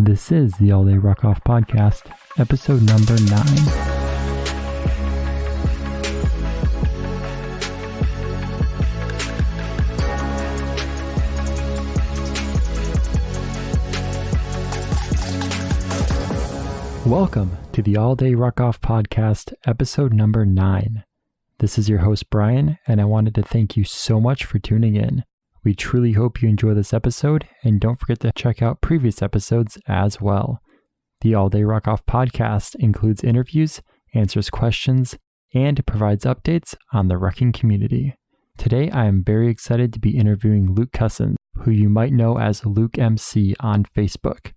This is the All Day Ruckoff podcast, episode number 9. Welcome to the All Day Ruckoff podcast, episode number 9. This is your host, Brian, and I wanted to thank you so much for tuning in. We truly hope you enjoy this episode, and don't forget to check out previous episodes as well. The All Day Ruckoff podcast includes interviews, answers questions, and provides updates on the rucking community. Today, I am very excited to be interviewing Luke Cussen, who you might know as Luke MC on Facebook.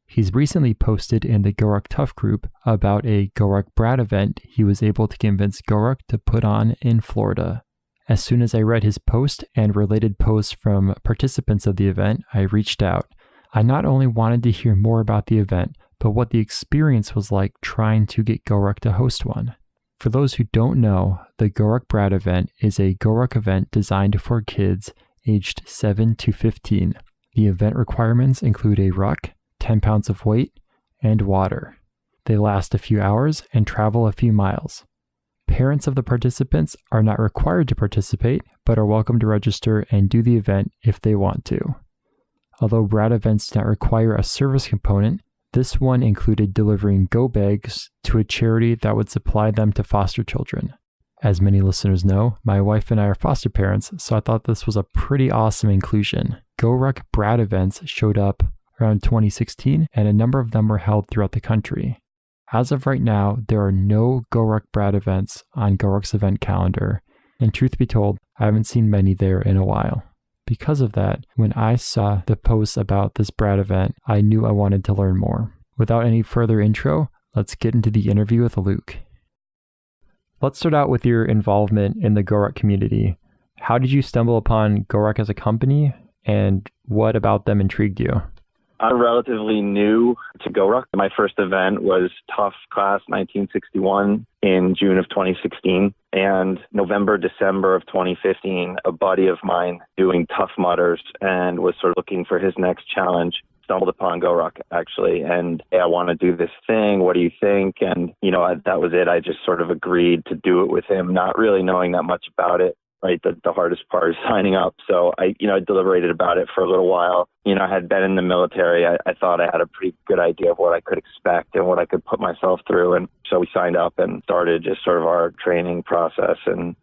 He's recently posted in the GORUCK Tough group about a GORUCK Brat event he was able to convince GORUCK to put on in Florida. As soon as I read his post and related posts from participants of the event, I reached out. I not only wanted to hear more about the event, but what the experience was like trying to get GORUCK to host one. For those who don't know, the GORUCK Brat event is a GORUCK event designed for kids aged 7 to 15. The event requirements include a ruck, 10 pounds of weight, and water. They last a few hours and travel a few miles. Parents of the participants are not required to participate, but are welcome to register and do the event if they want to. Although Brat events do not require a service component, this one included delivering go bags to a charity that would supply them to foster children. As many listeners know, my wife and I are foster parents, so I thought this was a pretty awesome inclusion. GORUCK Brat events showed up around 2016, and a number of them were held throughout the country. As of right now, there are no GORUCK Brat events on GORUCK's event calendar, and truth be told, I haven't seen many there in a while. Because of that, when I saw the posts about this Brat event, I knew I wanted to learn more. Without any further intro, let's get into the interview with Luke. Let's start out with your involvement in the GORUCK community. How did you stumble upon GORUCK as a company, and what about them intrigued you? I'm relatively new to GORUCK. My first event was Tough Class 1961 in June of 2016. And November, December of 2015, a buddy of mine doing Tough Mudders and was sort of looking for his next challenge stumbled upon GORUCK, actually. And, hey, I want to do this thing. What do you think? And, that was it. I just sort of agreed to do it with him, not really knowing that much about it. Right, the hardest part is signing up. So I deliberated about it for a little while. I had been in the military. I thought I had a pretty good idea of what I could expect and what I could put myself through. And so we signed up and started just sort of our training process and,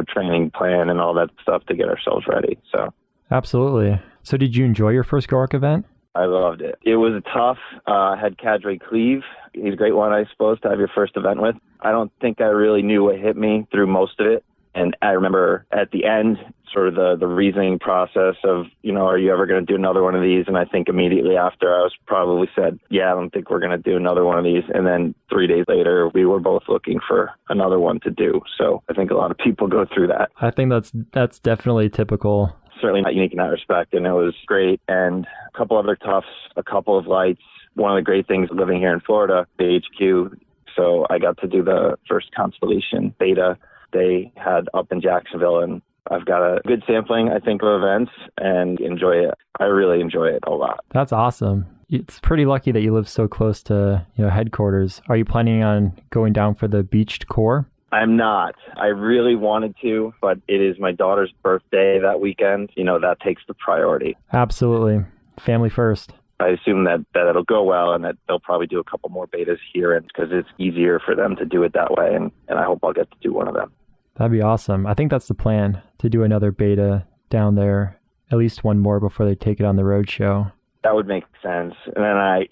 training plan and all that stuff to get ourselves ready. So absolutely. So did you enjoy your first GORUCK event? I loved it. It was tough. I had Cadre Cleve. He's a great one, I suppose, to have your first event with. I don't think I really knew what hit me through most of it. And I remember at the end, sort of the reasoning process of, are you ever going to do another one of these? And I think immediately after I was probably said, yeah, I don't think we're going to do another one of these. And then 3 days later, we were both looking for another one to do. So I think a lot of people go through that. I think that's definitely typical. Certainly not unique in that respect. And it was great. And a couple other toughs, a couple of lights. One of the great things living here in Florida, the HQ. So I got to do the first Constellation beta they had up in Jacksonville, and I've got a good sampling, I think, of events and enjoy it. I really enjoy it a lot. That's awesome. It's pretty lucky that you live so close to headquarters. Are you planning on going down for the beached core? I'm not. I really wanted to, but it is my daughter's birthday that weekend. That takes the priority. Absolutely. Family first. I assume that it'll go well and that they'll probably do a couple more betas here because it's easier for them to do it that way. And I hope I'll get to do one of them. That'd be awesome. I think that's the plan, to do another beta down there, at least one more before they take it on the road show. That would make sense. And then I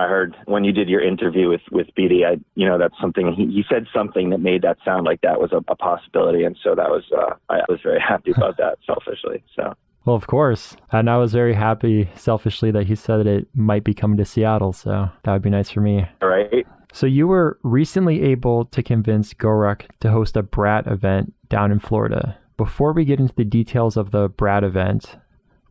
heard when you did your interview with BD, that's something, he said something that made that sound like that was a possibility. And so that was, I was very happy about that selfishly. So. Well, of course. And I was very happy selfishly that he said that it might be coming to Seattle. So that would be nice for me. All right. So you were recently able to convince GORUCK to host a Brat event down in Florida. Before we get into the details of the Brat event,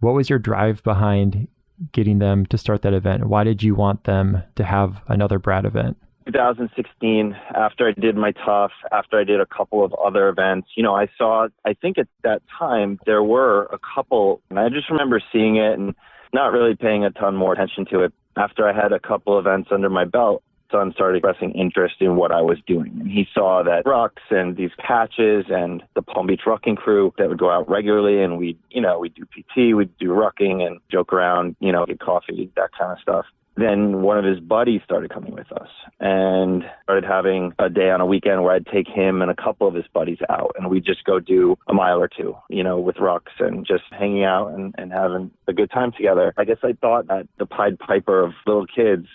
what was your drive behind getting them to start that event? Why did you want them to have another Brat event? 2016, after I did my Tough, after I did a couple of other events, I think at that time there were a couple, and I just remember seeing it and not really paying a ton more attention to it. After I had a couple events under my belt, son started expressing interest in what I was doing. And he saw that rucks and these patches and the Palm Beach rucking crew that would go out regularly, and we'd do PT, we'd do rucking and joke around, get coffee, that kind of stuff. Then one of his buddies started coming with us and started having a day on a weekend where I'd take him and a couple of his buddies out, and we'd just go do a mile or two, with rucks and just hanging out and having a good time together. I guess I thought that the Pied Piper of little kids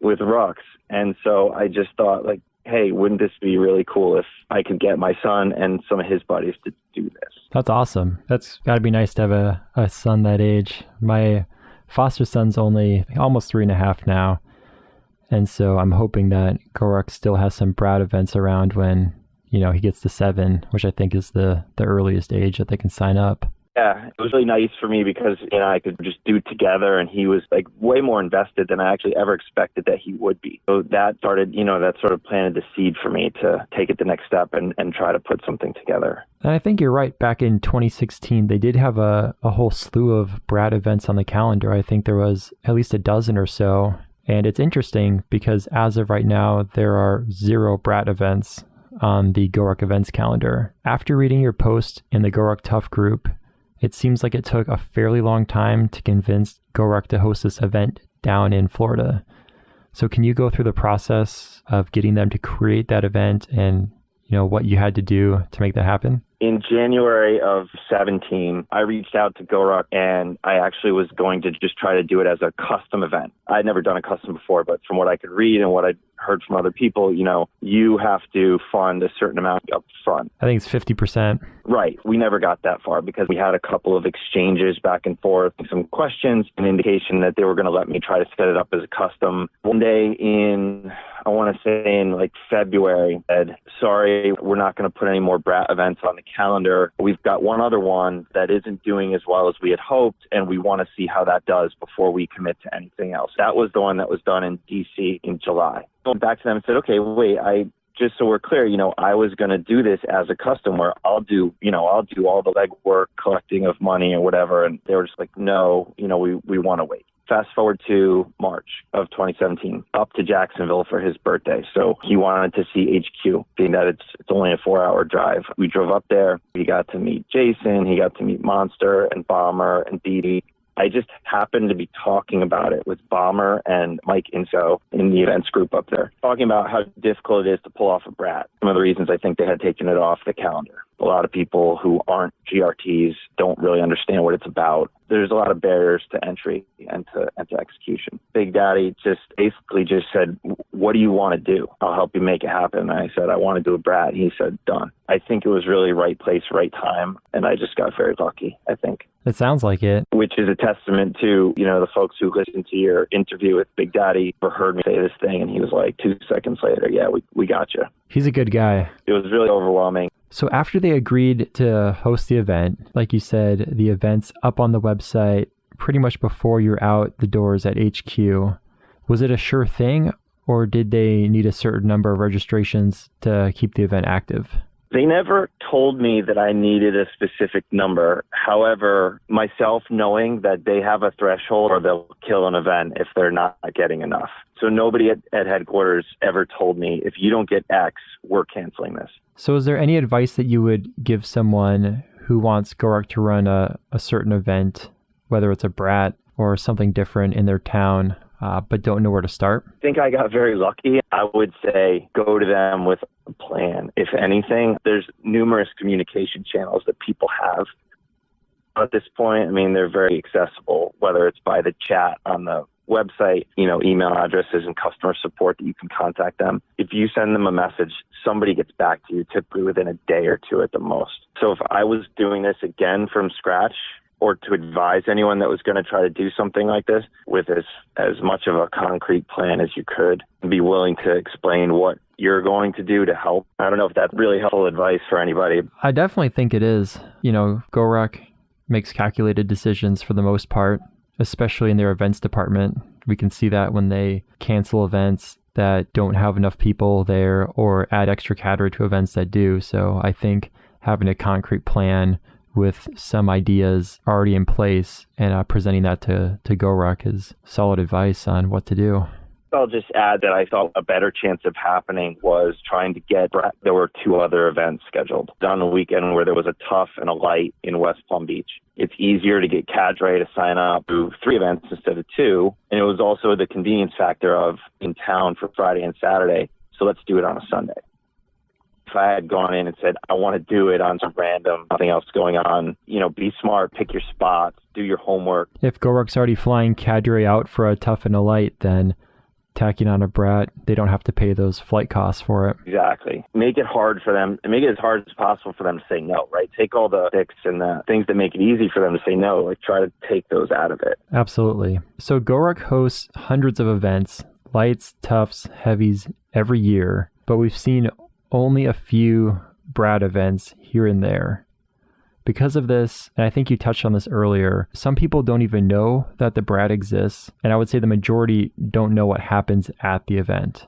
with rucks. And so I just thought, like, hey, wouldn't this be really cool if I could get my son and some of his buddies to do this? That's awesome. That's got to be nice to have a son that age. My foster son's only almost 3.5 now. And so I'm hoping that GORUCK still has some Brat events around when, he gets to 7, which I think is the earliest age that they can sign up. Yeah, it was really nice for me because, I could just do it together, and he was like way more invested than I actually ever expected that he would be. So that started, that sort of planted the seed for me to take it the next step and try to put something together. And I think you're right. Back in 2016, they did have a whole slew of Brat events on the calendar. I think there was at least a dozen or so. And it's interesting because as of right now, there are 0 Brat events on the GORUCK events calendar. After reading your post in the GORUCK Tough group, it seems like it took a fairly long time to convince GORUCK to host this event down in Florida. So can you go through the process of getting them to create that event and, what you had to do to make that happen? In January of 17, I reached out to GORUCK, and I actually was going to just try to do it as a custom event. I'd never done a custom before, but from what I could read and what I'd heard from other people, you have to fund a certain amount up front. I think it's 50%. Right. We never got that far because we had a couple of exchanges back and forth, some questions, an indication that they were going to let me try to set it up as a custom. One day in like February, said, sorry, we're not going to put any more Brat events on the calendar. We've got one other one that isn't doing as well as we had hoped, and we want to see how that does before we commit to anything else. That was the one that was done in DC in July. I went back to them and said, okay, wait, just so we're clear, I was going to do this as a custom where I'll do all the legwork, collecting of money or whatever. And they were just like, no, we want to wait. Fast forward to March of 2017, up to Jacksonville for his birthday. So he wanted to see HQ, being that it's only a 4-hour drive. We drove up there. He got to meet Jason. He got to meet Monster and Bomber and Dee Dee. I just happened to be talking about it with Bomber and Mike Inso in the events group up there, talking about how difficult it is to pull off a Brat. Some of the reasons I think they had taken it off the calendar. A lot of people who aren't GRTs don't really understand what it's about. There's a lot of barriers to entry and to execution. Big Daddy just basically just said, what do you want to do? I'll help you make it happen. And I said, I want to do a Brat. And he said, done. I think it was really right place, right time. And I just got very lucky, I think. It sounds like it. Which is a testament to, the folks who listened to your interview with Big Daddy or heard me say this thing. And he was like, 2 seconds later, yeah, we got you. He's a good guy. It was really overwhelming. So after they agreed to host the event, like you said, the event's up on the website pretty much before you're out the doors at HQ. Was it a sure thing, or did they need a certain number of registrations to keep the event active? They never told me that I needed a specific number. However, myself knowing that they have a threshold or they'll kill an event if they're not getting enough. So nobody at headquarters ever told me, if you don't get X, we're canceling this. So is there any advice that you would give someone who wants GORUCK to run a certain event, whether it's a Brat or something different in their town, but don't know where to start? I think I got very lucky. I would say go to them with a plan. If anything, there's numerous communication channels that people have. At this point, they're very accessible, whether it's by the chat on the website, email addresses and customer support that you can contact them. If you send them a message, somebody gets back to you typically within a day or two at the most. So if I was doing this again from scratch, or to advise anyone that was going to try to do something like this with as much of a concrete plan as you could, and be willing to explain what you're going to do to help. I don't know if that's really helpful advice for anybody. I definitely think it is. GORUCK makes calculated decisions for the most part, especially in their events department. We can see that when they cancel events that don't have enough people there or add extra caterer to events that do. So I think having a concrete plan with some ideas already in place and presenting that to GORUCK is solid advice on what to do. I'll just add that I thought a better chance of happening was trying to get, there were 2 other events scheduled on the weekend where there was a tough and a light in West Palm Beach. It's easier to get cadre to sign up to 3 events instead of 2. And it was also the convenience factor of in town for Friday and Saturday. So let's do it on a Sunday. If I had gone in and said, I want to do it on some random, nothing else going on, be smart, pick your spots, do your homework. If GORUCK's already flying cadre out for a tough and a light, then tacking on a brat, they don't have to pay those flight costs for it. Exactly. Make it hard for them, and make it as hard as possible for them to say no, right? Take all the sticks and the things that make it easy for them to say no, like try to take those out of it. Absolutely. So GORUCK hosts hundreds of events, lights, toughs, heavies, every year, but we've seen only a few brat events here and there. Because of this, and I think you touched on this earlier, some people don't even know that the brat exists, and I would say the majority don't know what happens at the event.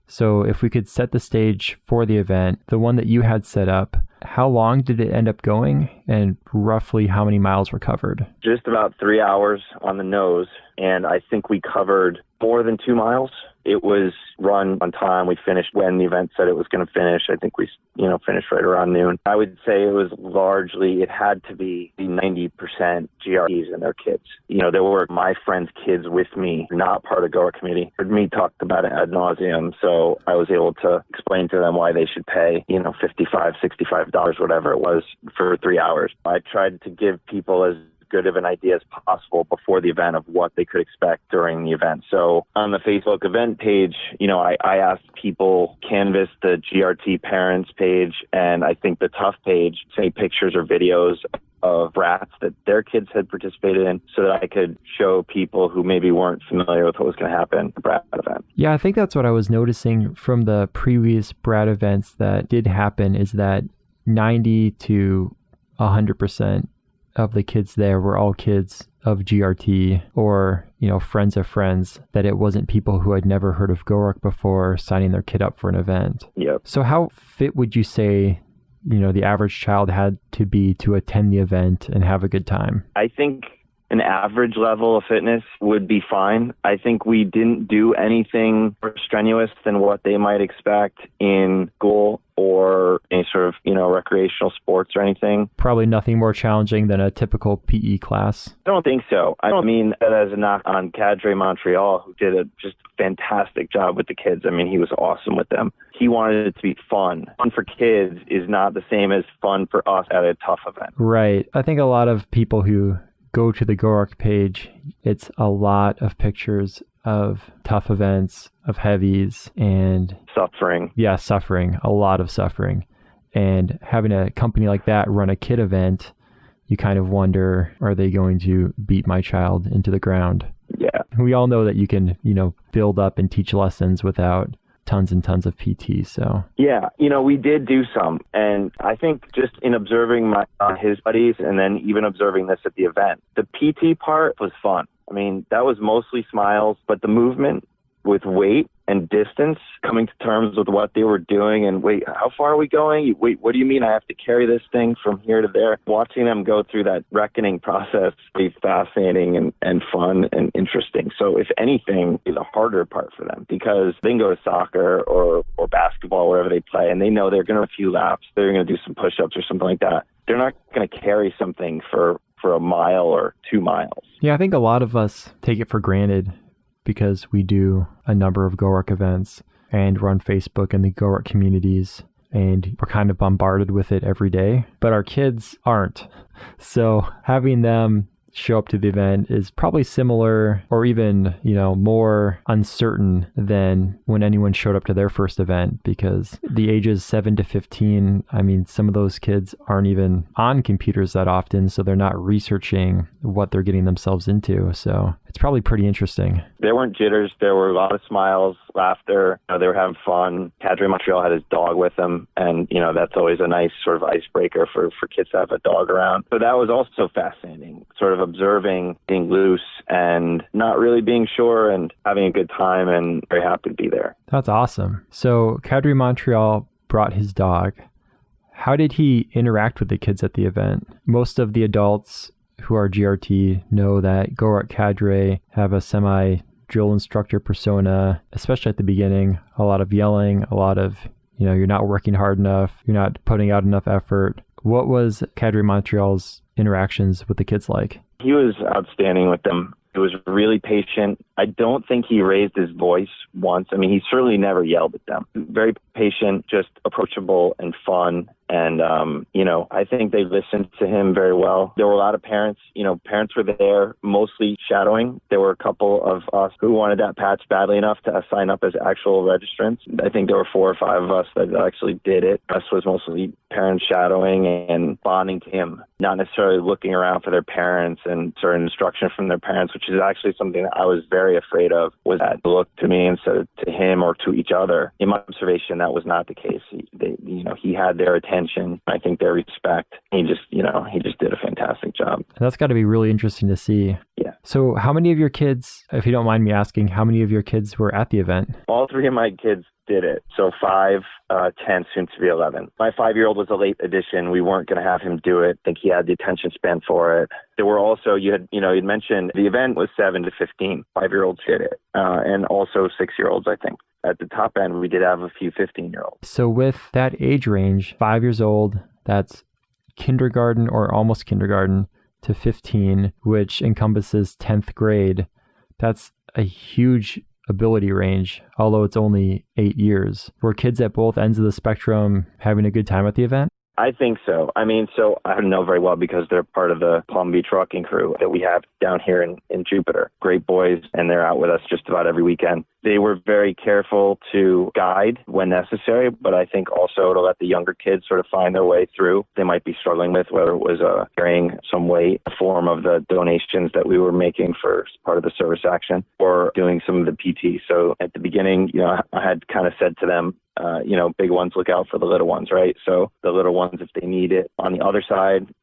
So if we could set the stage for the event, the one that you had set up, how long did it end up going, and roughly how many miles were covered? Just about 3 hours on the nose, and I think we covered more than 2 miles. It was run on time. We finished when the event said it was going to finish. I think we, finished right around noon. I would say it was largely, it had to be 90% GRTs and their kids. There were my friends' kids with me, not part of GORUCK committee. Heard me talk about it ad nauseum. So I was able to explain to them why they should pay, $55, $65, whatever it was for 3 hours. I tried to give people as good of an idea as possible before the event of what they could expect during the event. So on the Facebook event page, I asked people canvass the GRT parents page, and I think the tough page, say pictures or videos of brats that their kids had participated in so that I could show people who maybe weren't familiar with what was going to happen at the brat event. Yeah, I think that's what I was noticing from the previous brat events that did happen is that 90 to 100% of the kids there were all kids of GRT or, friends of friends, that it wasn't people who had never heard of GORUCK before signing their kid up for an event. Yep. So how fit would you say, the average child had to be to attend the event and have a good time? I think an average level of fitness would be fine. I think we didn't do anything more strenuous than what they might expect in school or any sort of, recreational sports or anything. Probably nothing more challenging than a typical PE class. I don't think so. I don't mean that as a knock on Cadre Montreal, who did a just fantastic job with the kids. I mean, he was awesome with them. He wanted it to be fun. Fun for kids is not the same as fun for us at a tough event. Right. I think a lot of people who go to the GORUCK page, it's a lot of pictures of tough events, of heavies, and suffering. Yeah, suffering, a lot of suffering. And having a company like that run a kid event, you kind of wonder, are they going to beat my child into the ground? Yeah. We all know that you can, build up and teach lessons without tons and tons of PT. So yeah, we did do some, and I think just in observing his buddies, and then even observing this at the event, the PT part was fun. I mean, that was mostly smiles, but the movement with weight and distance, coming to terms with what they were doing, and wait, how far are we going? Wait, what do you mean I have to carry this thing from here to there? Watching them go through that reckoning process is fascinating and fun and interesting. So if anything, is a harder part for them because they can go to soccer or basketball, wherever they play, and they know they're going to have a few laps, they're going to do some push-ups or something like that. They're not going to carry something for a mile or 2 miles. Yeah, I think a lot of us take it for granted because we do a number of GORUCK events and we're on Facebook and the GORUCK communities and we're kind of bombarded with it every day, but our kids aren't. So having them show up to the event is probably similar or even, more uncertain than when anyone showed up to their first event, because the ages 7 to 15, I mean, some of those kids aren't even on computers that often, so they're not researching what they're getting themselves into. So it's probably pretty interesting. There weren't jitters. There were a lot of smiles, laughter. They were having fun. Cadre Montreal had his dog with him, and, that's always a nice sort of icebreaker for kids to have a dog around. So that was also fascinating, sort of observing, being loose and not really being sure and having a good time, and very happy to be there. That's awesome. So Cadre Montreal brought his dog. How did he interact with the kids at the event? Most of the adults who are GRT know that GORUCK cadre have a semi-drill instructor persona, especially at the beginning. A lot of yelling, a lot of, you're not working hard enough, you're not putting out enough effort. What was Cadre Montreal's interactions with the kids like? He was outstanding with them. He was really patient. I don't think he raised his voice once. I mean, he certainly never yelled at them. Very patient, just approachable and fun. And, I think they listened to him very well. There were a lot of parents, parents were there, mostly shadowing. There were a couple of us who wanted that patch badly enough to sign up as actual registrants. I think there were 4 or 5 of us that actually did it. Us was mostly parents shadowing and bonding to him, not necessarily looking around for their parents and certain instruction from their parents, which is actually something that I was very afraid of, was that look to me instead of to him or to each other. In my observation, that was not the case. He had their attention. I think their respect. He just did a fantastic job. And that's got to be really interesting to see. Yeah. So how many of your kids, if you don't mind me asking, how many of your kids were at the event? All 3 of my kids did it. So 5, 10, soon to be 11. My 5-year-old was a late addition. We weren't going to have him do it. I think he had the attention span for it. There were also, you'd mentioned the event was 7 to 15. 5-year-olds did it. And also 6-year-olds, I think. At the top end, we did have a few 15-year-olds. So with that age range, 5 years old, that's kindergarten or almost kindergarten to 15, which encompasses 10th grade. That's a huge ability range, although it's only 8 years. Were kids at both ends of the spectrum having a good time at the event? I think so. I mean, so I know very well because they're part of the Palm Beach Rocking Crew that we have down here in Jupiter. Great boys, and they're out with us just about every weekend. They were very careful to guide when necessary, but I think also to let the younger kids sort of find their way through. They might be struggling with whether it was carrying some weight, a form of the donations that we were making for part of the service action, or doing some of the PT. So at the beginning, I had kind of said to them, big ones look out for the little ones, right? So the little ones, if they need it. On the other side,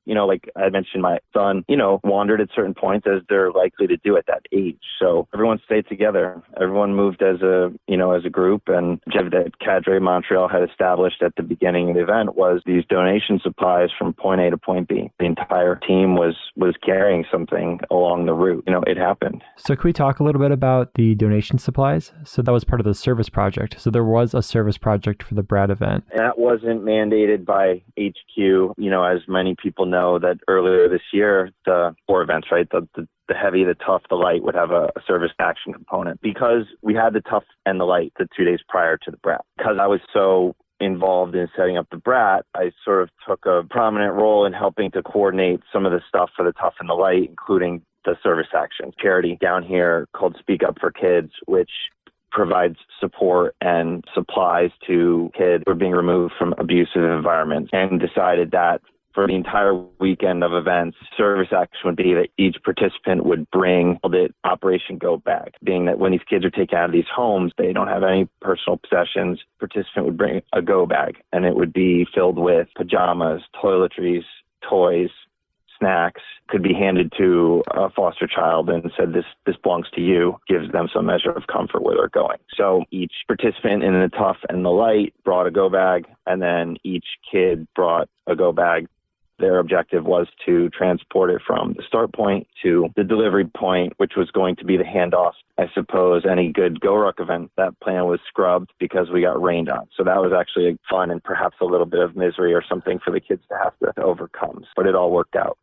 like I mentioned, my son, wandered at certain points as they're likely to do at that age. So everyone stayed together. Everyone moved as a group. And the objective that Cadre Montreal had established at the beginning of the event was these donation supplies from point A to point B. The entire team was carrying something along the route. It happened. So can we talk a little bit about the donation supplies? So that was part of the service project. So there was a service project for the Brat event. That wasn't mandated by HQ. As many people know, that earlier this year, the 4 events, right, the heavy, the tough, the light would have a service action component. Because we had the tough and the light the 2 days prior to the Brat. Because I was so involved in setting up the Brat, I sort of took a prominent role in helping to coordinate some of the stuff for the tough and the light, including the service action charity down here called Speak Up for Kids, which provides support and supplies to kids who are being removed from abusive environments, and decided that for the entire weekend of events, service action would be that each participant would bring the Operation Go Bag, being that when these kids are taken out of these homes, they don't have any personal possessions. Participant would bring a go bag, and it would be filled with pajamas, toiletries, toys, snacks, could be handed to a foster child and said, this belongs to you, gives them some measure of comfort where they're going. So each participant in the tough and the light brought a go bag, and then each kid brought a go bag. Their objective was to transport it from the start point to the delivery point, which was going to be the handoff. I suppose any good GORUCK event, that plan was scrubbed because we got rained on. So that was actually fun and perhaps a little bit of misery or something for the kids to have to overcome. But it all worked out.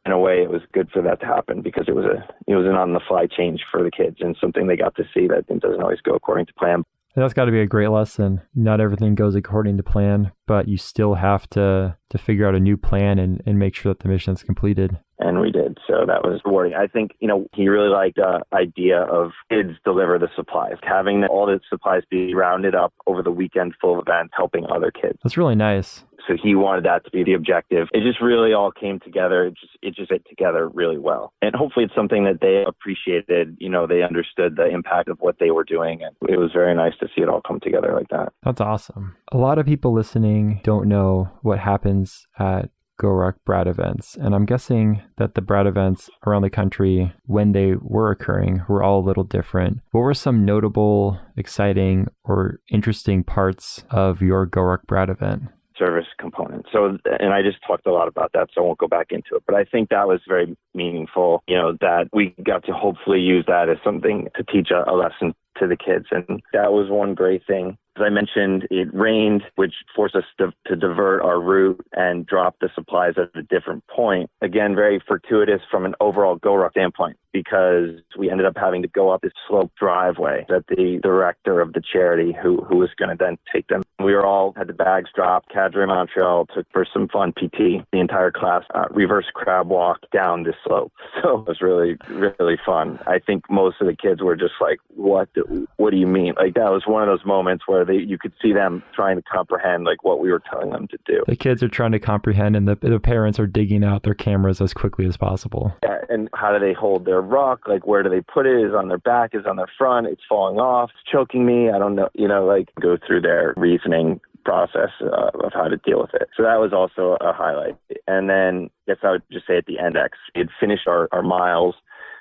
In a way, it was good for that to happen because it was an on-the-fly change for the kids and something they got to see that it doesn't always go according to plan. That's got to be a great lesson. Not everything goes according to plan, but you still have to figure out a new plan and make sure that the mission is completed. And we did. So that was rewarding. I think, he really liked the idea of kids deliver the supplies, having all the supplies be rounded up over the weekend full of events, helping other kids. That's really nice. So he wanted that to be the objective. It just really all came together. It just fit together really well. And hopefully it's something that they appreciated. They understood the impact of what they were doing. And it was very nice to see it all come together like that. That's awesome. A lot of people listening don't know what happens at GORUCK Brat events. And I'm guessing that the Brat events around the country, when they were occurring, were all a little different. What were some notable, exciting, or interesting parts of your GORUCK Brat event? Service component. So, and I just talked a lot about that, so I won't go back into it, but I think that was very meaningful, that we got to hopefully use that as something to teach a lesson to the kids. And that was one great thing. As I mentioned, it rained, which forced us to divert our route and drop the supplies at a different point. Again, very fortuitous from an overall GORUCK standpoint, because we ended up having to go up this sloped driveway that the director of the charity who was going to then take them. We were all had the bags dropped. Cadre Montreal took for some fun PT. The entire class reverse crab walk down this slope. So it was really, really fun. I think most of the kids were just like, what do you mean? Like, that was one of those moments where you could see them trying to comprehend like what we were telling them to do. The kids are trying to comprehend, and the parents are digging out their cameras as quickly as possible. Yeah, and how do they hold their rock? Like, where do they put it? Is it on their back? Is it on their front? It's falling off. It's choking me. I don't know. Like, go through their reasoning process of how to deal with it. So that was also a highlight. And then I guess I would just say at the index, we had finished our miles.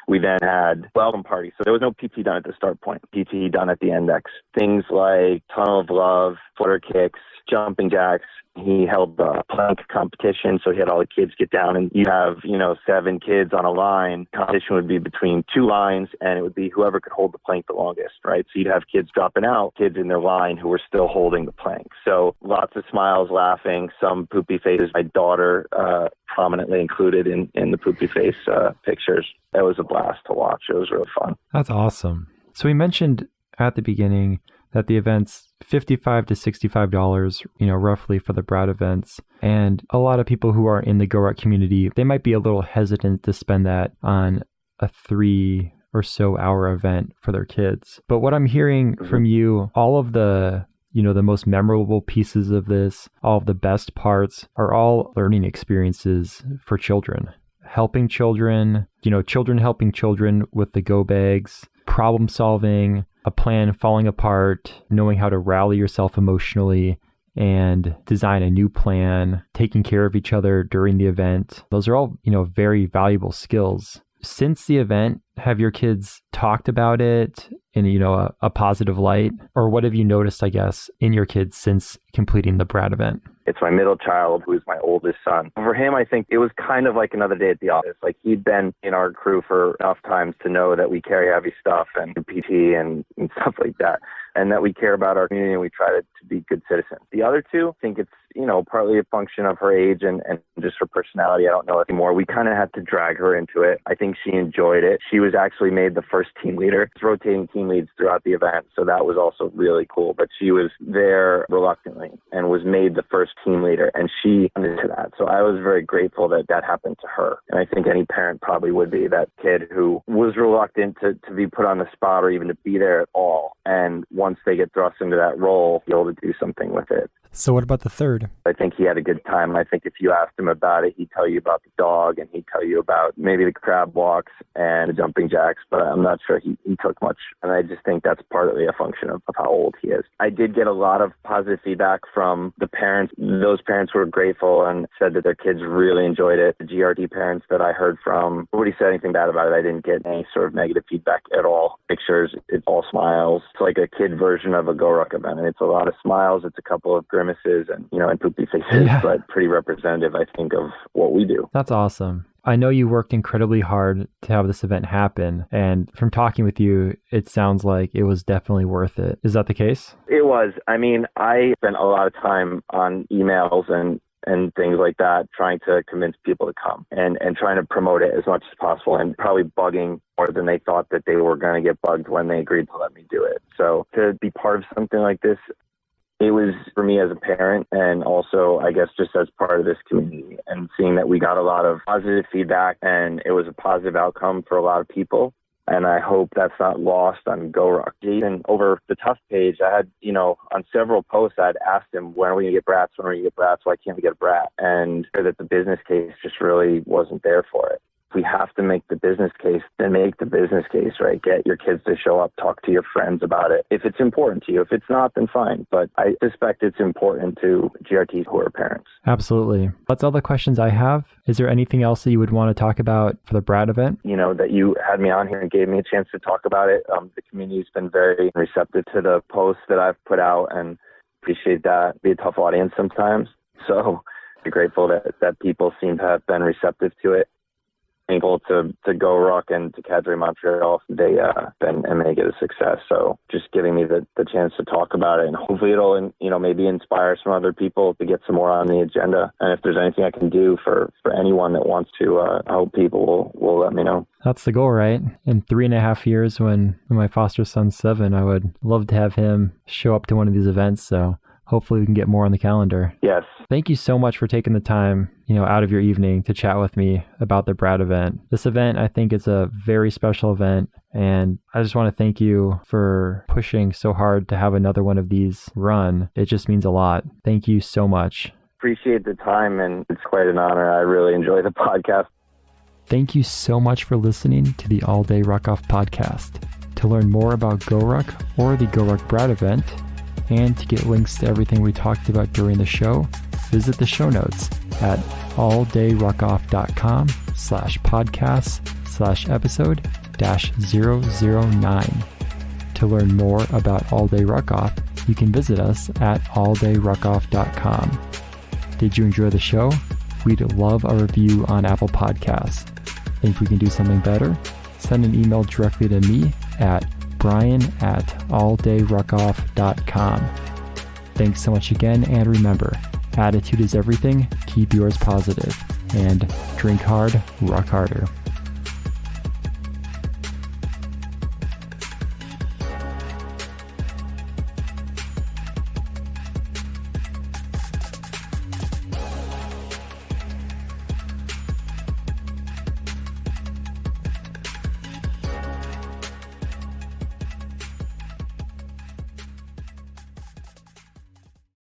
We then had welcome party. So there was no PT done at the start point. PT done at the index. Things like tunnel of love, flutter kicks, jumping jacks. He held the plank competition, so he had all the kids get down, and you have, 7 kids on a line. Competition would be between 2 lines, and it would be whoever could hold the plank the longest, right? So you'd have kids dropping out, kids in their line who were still holding the plank. So lots of smiles, laughing, some poopy faces. My daughter prominently included in the poopy face pictures. It was a blast to watch. It was really fun. That's awesome. So we mentioned at the beginning that the event's $55 to $65, roughly for the Brat events. And a lot of people who are in the GORUCK community, they might be a little hesitant to spend that on a 3 or so hour event for their kids. But what I'm hearing from you, all of the the most memorable pieces of this, all of the best parts are all learning experiences for children. Helping children, children helping children with the go bags, problem solving, a plan falling apart, knowing how to rally yourself emotionally and design a new plan, taking care of each other during the event. Those are all, very valuable skills. Since the event, have your kids talked about it in, a positive light? Or what have you noticed, I guess, in your kids since completing the Brat event? It's my middle child, who's my oldest son. For him, I think it was kind of like another day at the office. Like, he'd been in our crew for enough times to know that we carry heavy stuff and PT and stuff like that, and that we care about our community and we try to be good citizens. The other two, I think it's, partly a function of her age and just her personality. I don't know anymore. We kind of had to drag her into it. I think she enjoyed it. She was actually made the first team leader. It's rotating team leads throughout the event, so that was also really cool. But she was there reluctantly and was made the first team leader, and she into that. So I was very grateful that happened to her. And I think any parent probably would be, that kid who was reluctant to be put on the spot or even to be there at all. And once they get thrust into that role, be able to do something with it. So what about the third? I think he had a good time. I think if you asked him about it, he'd tell you about the dog, and he'd tell you about maybe the crab walks and the jumping jacks, but I'm not sure he took much. And I just think that's partly a function of how old he is. I did get a lot of positive feedback from the parents. Those parents were grateful and said that their kids really enjoyed it. The GRD parents that I heard from, nobody said anything bad about it. I didn't get any sort of negative feedback at all. Pictures, it's all smiles. It's like a kid version of a GORUCK event, and it's a lot of smiles. It's a couple of grimaces and poopy faces, but pretty representative, I think, of what we do. That's awesome. I know you worked incredibly hard to have this event happen, and from talking with you, it sounds like it was definitely worth it. Is that the case? It was. I mean, I spent a lot of time on emails and things like that, trying to convince people to come and trying to promote it as much as possible, and probably bugging more than they thought that they were going to get bugged when they agreed to let me do it. So to be part of something like this, it was for me as a parent, and also, I guess, just as part of this community, and seeing that we got a lot of positive feedback and it was a positive outcome for a lot of people. And I hope that's not lost on GORUCK. Even over the Tough page, I had, on several posts, I'd asked him, when are we going to get brats? When are we going to get brats? Why can't we get a brat? And that the business case just really wasn't there for it. we have to make the business case, then make the business case, right? Get your kids to show up, talk to your friends about it. If it's important to you, if it's not, then fine. But I suspect it's important to GRTs who are parents. Absolutely. That's all the questions I have. Is there anything else that you would want to talk about for the Brat event? That you had me on here and gave me a chance to talk about it. The community's been very receptive to the posts that I've put out, and appreciate that. Be a tough audience sometimes. So I'm grateful that people seem to have been receptive to it. Able to GORUCK and to Cadre Montreal, they been and make it a success. So just giving me the chance to talk about it, and hopefully it'll maybe inspire some other people to get some more on the agenda. And if there's anything I can do for anyone that wants to help people, will let me know. That's the goal, right? In 3.5 years, when my foster son's 7, I would love to have him show up to one of these events. So hopefully we can get more on the calendar. Yes. Thank you so much for taking the time, out of your evening to chat with me about the Brat event. This event, I think, is a very special event, and I just want to thank you for pushing so hard to have another one of these run. It just means a lot. Thank you so much. Appreciate the time, and it's quite an honor. I really enjoy the podcast. Thank you so much for listening to the All Day Ruckoff podcast. To learn more about GORUCK or the GORUCK Brat event, and to get links to everything we talked about during the show, visit the show notes at alldayruckoff.com/podcast/episode-009. To learn more about All Day Ruckoff, you can visit us at alldayruckoff.com. Did you enjoy the show? We'd love a review on Apple Podcasts. Think we can do something better? Send an email directly to me at brian@alldayruckoff.com. Thanks so much again, and remember, attitude is everything. Keep yours positive, and drink hard, rock harder.